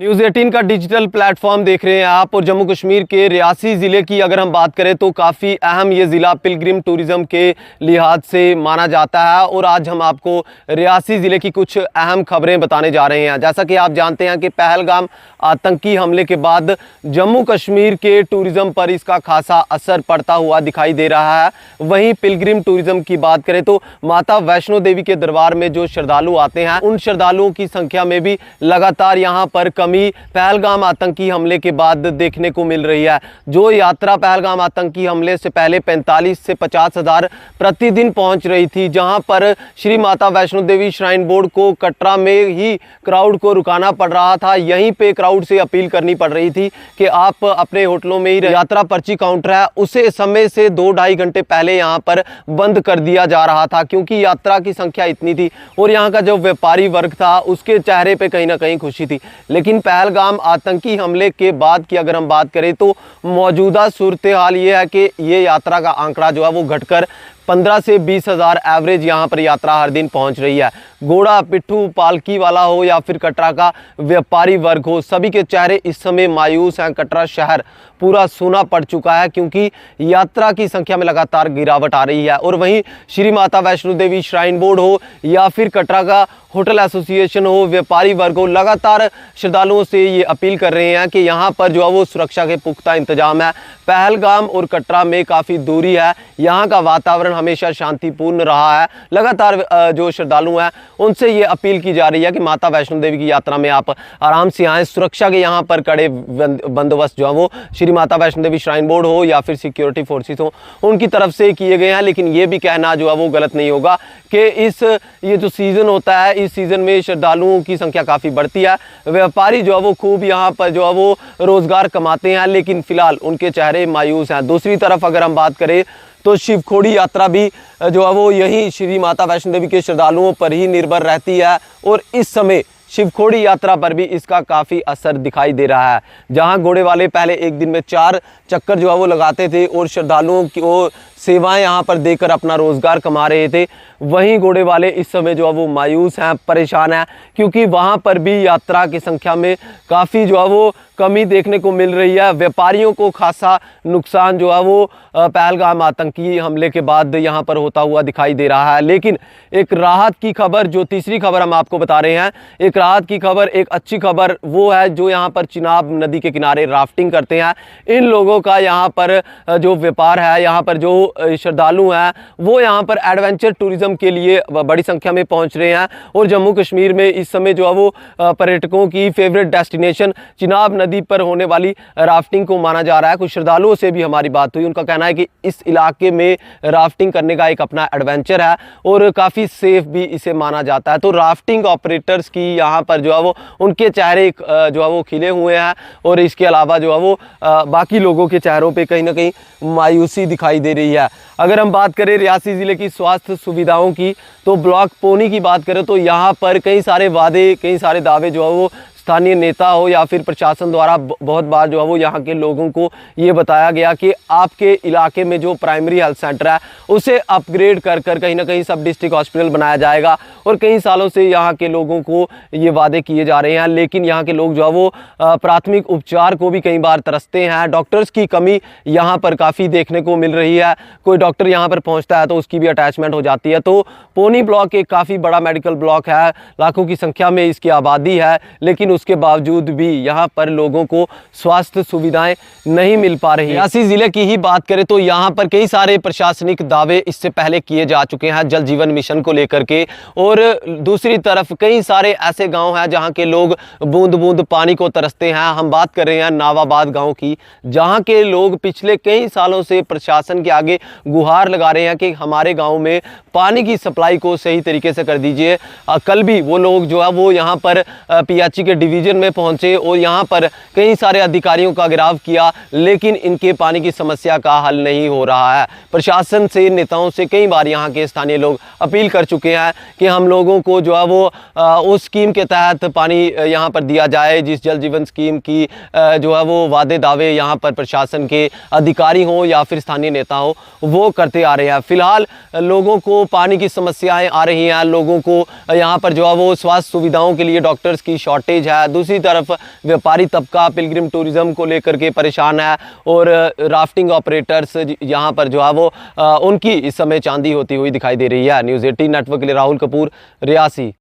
News 18 का digital platform देख रहे हैं आप। और जम्मू कश्मीर के रियासी ज़िले की अगर हम बात करें तो काफ़ी अहम ये ज़िला पिलग्रिम टूरिज़्म के लिहाज से माना जाता है। और आज हम आपको रियासी ज़िले की कुछ अहम खबरें बताने जा रहे हैं। जैसा कि आप जानते हैं कि पहलगाम आतंकी हमले के बाद जम्मू कश्मीर के टूरिज़्म पर इसका खासा असर पड़ता हुआ दिखाई दे रहा है। वहीं पिलग्रिम टूरिज़्म की बात करें तो माता वैष्णो देवी के दरबार में जो श्रद्धालु आते हैं उन श्रद्धालुओं की संख्या में भी लगातार यहाँ पर कमी पहलगाम आतंकी हमले के बाद देखने को मिल रही है। जो यात्रा पहलगाम आतंकी हमले से पहले 45 से 50 हज़ार प्रतिदिन पहुंच रही थी, जहां पर श्री माता वैष्णो देवी श्राइन बोर्ड को कटरा में ही क्राउड को रुकाना पड़ रहा था। यहीं पे क्राउड से अपील करनी पड़ रही थी कि आप अपने होटलों में ही यात्रा पर्ची काउंटर है उसे समय से 2-2.5 घंटे पहले यहाँ पर बंद कर दिया जा रहा था, क्योंकि यात्रा की संख्या इतनी थी और यहाँ का जो व्यापारी वर्ग था उसके चेहरे पे कहीं ना कहीं खुशी थी। लेकिन पहलगाम आतंकी हमले के बाद की अगर हम बात करें तो मौजूदा सूरत हाल ये है कि ये यात्रा का आंकड़ा जो है वो घटकर 15 से 20 हज़ार एवरेज यहाँ पर यात्रा हर दिन पहुँच रही है। घोड़ा पिट्ठू पालकी वाला हो या फिर कटरा का व्यापारी वर्ग हो, सभी के चेहरे इस समय मायूस हैं। कटरा शहर पूरा सूना पड़ चुका है क्योंकि यात्रा की संख्या में लगातार गिरावट आ रही है। और वहीं श्री माता वैष्णो देवी श्राइन बोर्ड हो या फिर कटरा का होटल एसोसिएशन हो, व्यापारी वर्ग हो, लगातार श्रद्धालुओं से ये अपील कर रहे हैं कि यहाँ पर जो है वो सुरक्षा के पुख्ता इंतजाम है। पहलगाम और कटरा में काफ़ी दूरी है, यहाँ का वातावरण हमेशा शांतिपूर्ण रहा है। लगातार जो श्रद्धालु हैं उनसे ये अपील की जा रही है कि माता वैष्णो देवी की यात्रा में आप आराम से आएँ। सुरक्षा के यहाँ पर कड़े बंदोबस्त जो है वो श्री माता वैष्णो देवी श्राइन बोर्ड हो या फिर सिक्योरिटी फोर्सेस हो उनकी तरफ से किए गए हैं। लेकिन ये भी कहना जो है वो गलत नहीं होगा कि ये जो सीज़न होता है इस सीज़न में श्रद्धालुओं की संख्या काफ़ी बढ़ती है। व्यापारी जो है वो खूब यहाँ पर जो है वो रोज़गार कमाते हैं, लेकिन फ़िलहाल उनके चेहरे मायूस हैं। दूसरी तरफ अगर हम बात करें तो शिवखोड़ी यात्रा भी जो है वो यही श्री माता वैष्णो देवी के श्रद्धालुओं पर ही निर्भर रहती है। और इस समय शिवखोड़ी यात्रा पर भी इसका काफ़ी असर दिखाई दे रहा है। जहां घोड़े वाले पहले एक दिन में 4 चक्कर जो है वो लगाते थे और श्रद्धालुओं की वो सेवाएं यहाँ पर देकर अपना रोज़गार कमा रहे थे, वहीं घोड़े वाले इस समय जो है वो मायूस हैं, परेशान हैं, क्योंकि वहाँ पर भी यात्रा की संख्या में काफ़ी जो है वो कमी देखने को मिल रही है। व्यापारियों को खासा नुकसान जो है वो पहलगाम आतंकी हमले के बाद यहाँ पर होता हुआ दिखाई दे रहा है। लेकिन एक राहत की खबर, जो तीसरी खबर हम आपको बता रहे हैं, एक राहत की खबर, एक अच्छी खबर वो है जो यहाँ पर चिनाब नदी के किनारे राफ्टिंग करते हैं। इन लोगों का यहाँ पर जो व्यापार है, यहाँ पर जो श्रद्धालु हैं वो यहाँ पर एडवेंचर टूरिज़्म के लिए बड़ी संख्या में पहुँच रहे हैं। और जम्मू कश्मीर में इस समय जो है वो पर्यटकों की फेवरेट डेस्टिनेशन चिनाब नदी पर होने वाली राफ्टिंग को माना जा रहा है। कुछ श्रद्धालुओं से भी हमारी बात हुई, उनका कहना है कि इस इलाके में राफ्टिंग करने का एक अपना एडवेंचर है और काफ़ी सेफ भी इसे माना जाता है। तो राफ्टिंग ऑपरेटर्स की यहाँ पर जो है वो उनके चेहरे जो है वो खिले हुए हैं और इसके अलावा जो है वो बाकी लोगों के चेहरों पे कहीं ना कहीं मायूसी दिखाई दे रही है। अगर हम बात करें रियासी ज़िले की स्वास्थ्य सुविधाओं की तो ब्लॉक पोनी की बात करें तो यहाँ पर कई सारे वादे, कई सारे दावे जो है वो स्थानीय नेता हो या फिर प्रशासन द्वारा बहुत बार जो है वो यहाँ के लोगों को ये बताया गया कि आपके इलाके में जो प्राइमरी हेल्थ सेंटर है उसे अपग्रेड कर कहीं ना कहीं सब डिस्ट्रिक्ट हॉस्पिटल बनाया जाएगा। और कई सालों से यहाँ के लोगों को ये वादे किए जा रहे हैं, लेकिन यहाँ के लोग जो है वो प्राथमिक उपचार को भी कई बार तरसते हैं। डॉक्टर्स की कमी यहाँ पर काफ़ी देखने को मिल रही है। कोई डॉक्टर यहाँ पर पहुँचता है तो उसकी भी अटैचमेंट हो जाती है। तो पोनी ब्लॉक एक काफ़ी बड़ा मेडिकल ब्लॉक है, लाखों की संख्या में इसकी आबादी है, लेकिन उसके बावजूद भी यहाँ पर लोगों को स्वास्थ्य सुविधाएं नहीं मिल पा रही। रियासी ज़िले की ही बात करें तो यहाँ पर कई सारे प्रशासनिक दावे इससे पहले किए जा चुके हैं जल जीवन मिशन को लेकर के। और दूसरी तरफ कई सारे ऐसे गांव हैं जहाँ के लोग बूंद बूंद पानी को तरसते हैं। हम बात कर रहे हैं नावाबाद गाँव की, जहाँ के लोग पिछले कई सालों से प्रशासन के आगे गुहार लगा रहे हैं कि हमारे गाँव में पानी की सप्लाई को सही तरीके से कर दीजिए। कल भी वो लोग जो है वो यहाँ पर पीएचई के डिवीज़न में पहुँचे और यहाँ पर कई सारे अधिकारियों का घेराव किया, लेकिन इनके पानी की समस्या का हल नहीं हो रहा है। प्रशासन से, नेताओं से कई बार यहाँ के स्थानीय लोग अपील कर चुके हैं कि हम लोगों को जो है वो उस स्कीम के तहत पानी यहाँ पर दिया जाए जिस जल जीवन स्कीम की जो है वो वादे दावे यहाँ पर प्रशासन के अधिकारी हों या फिर स्थानीय नेता हो वो करते आ रहे हैं। फिलहाल लोगों को पानी की समस्याएं आ रही हैं, लोगों को यहाँ पर जो है वो स्वास्थ्य सुविधाओं के लिए डॉक्टर्स की शॉर्टेज है, दूसरी तरफ व्यापारी तबका पिलग्रिम टूरिज़्म को लेकर के परेशान है और राफ्टिंग ऑपरेटर्स यहाँ पर जो है वो उनकी इस समय चांदी होती हुई दिखाई दे रही है। न्यूज़ 18 नेटवर्क के लिए राहुल कपूर, रियासी।